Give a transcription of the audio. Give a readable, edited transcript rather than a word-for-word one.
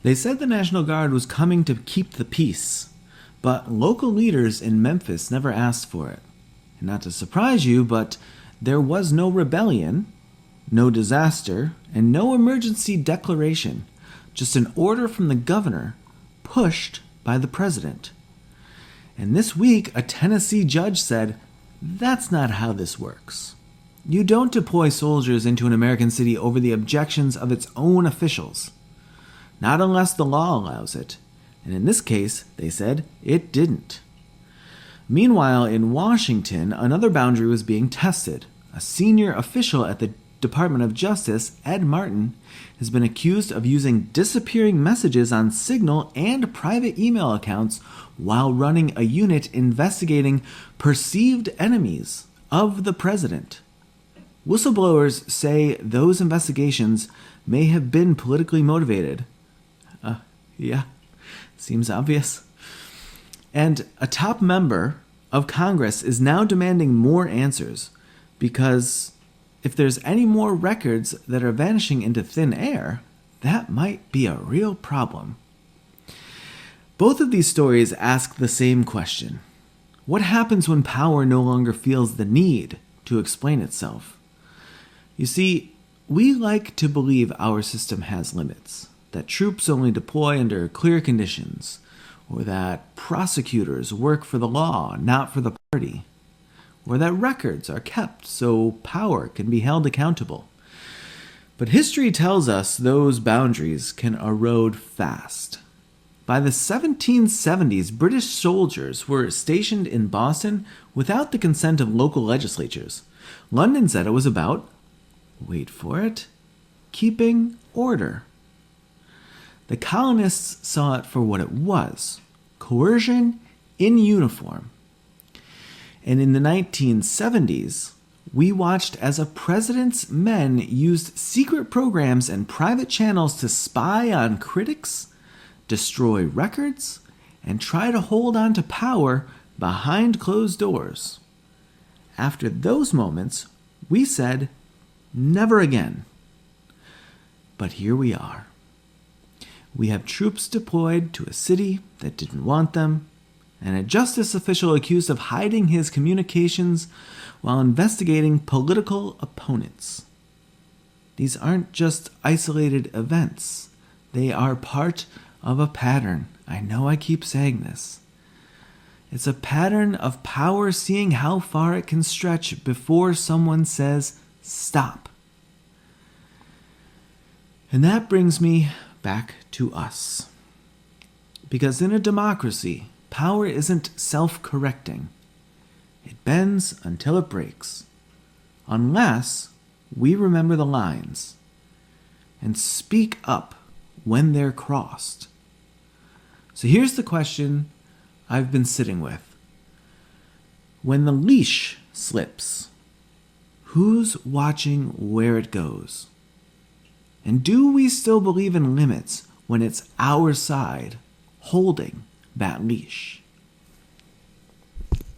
They said the National Guard was coming to keep the peace, but local leaders in Memphis never asked for it. And not to surprise you, but there was no rebellion, no disaster, and no emergency declaration, just an order from the governor pushed by the president. And this week, a Tennessee judge said, that's not how this works. You don't deploy soldiers into an American city over the objections of its own officials. Not unless the law allows it. And in this case, they said, it didn't. Meanwhile, in Washington, another boundary was being tested. A senior official at the Department of Justice, Ed Martin, has been accused of using disappearing messages on Signal and private email accounts while running a unit investigating perceived enemies of the president. Whistleblowers say those investigations may have been politically motivated. Yeah, seems obvious. And a top member of Congress is now demanding more answers because if there's any more records that are vanishing into thin air, that might be a real problem. Both of these stories ask the same question. What happens when power no longer feels the need to explain itself? You see, we like to believe our system has limits, that troops only deploy under clear conditions, or that prosecutors work for the law, not for the party, or that records are kept so power can be held accountable. But history tells us those boundaries can erode fast. By the 1770s, British soldiers were stationed in Boston without the consent of local legislatures. London said it was about, wait for it, keeping order. The colonists saw it for what it was, coercion in uniform. And in the 1970s, we watched as a president's men used secret programs and private channels to spy on critics, destroy records, and try to hold on to power behind closed doors. After those moments, we said, never again. But here we are. We have troops deployed to a city that didn't want them, and a justice official accused of hiding his communications while investigating political opponents. These aren't just isolated events. They are part of a pattern. I know I keep saying this. It's a pattern of power seeing how far it can stretch before someone says, stop. And that brings me back to us. Because in a democracy, power isn't self-correcting. It bends until it breaks. Unless we remember the lines and speak up when they're crossed. So here's the question I've been sitting with. When the leash slips, who's watching where it goes? And do we still believe in limits when it's our side holding that leash?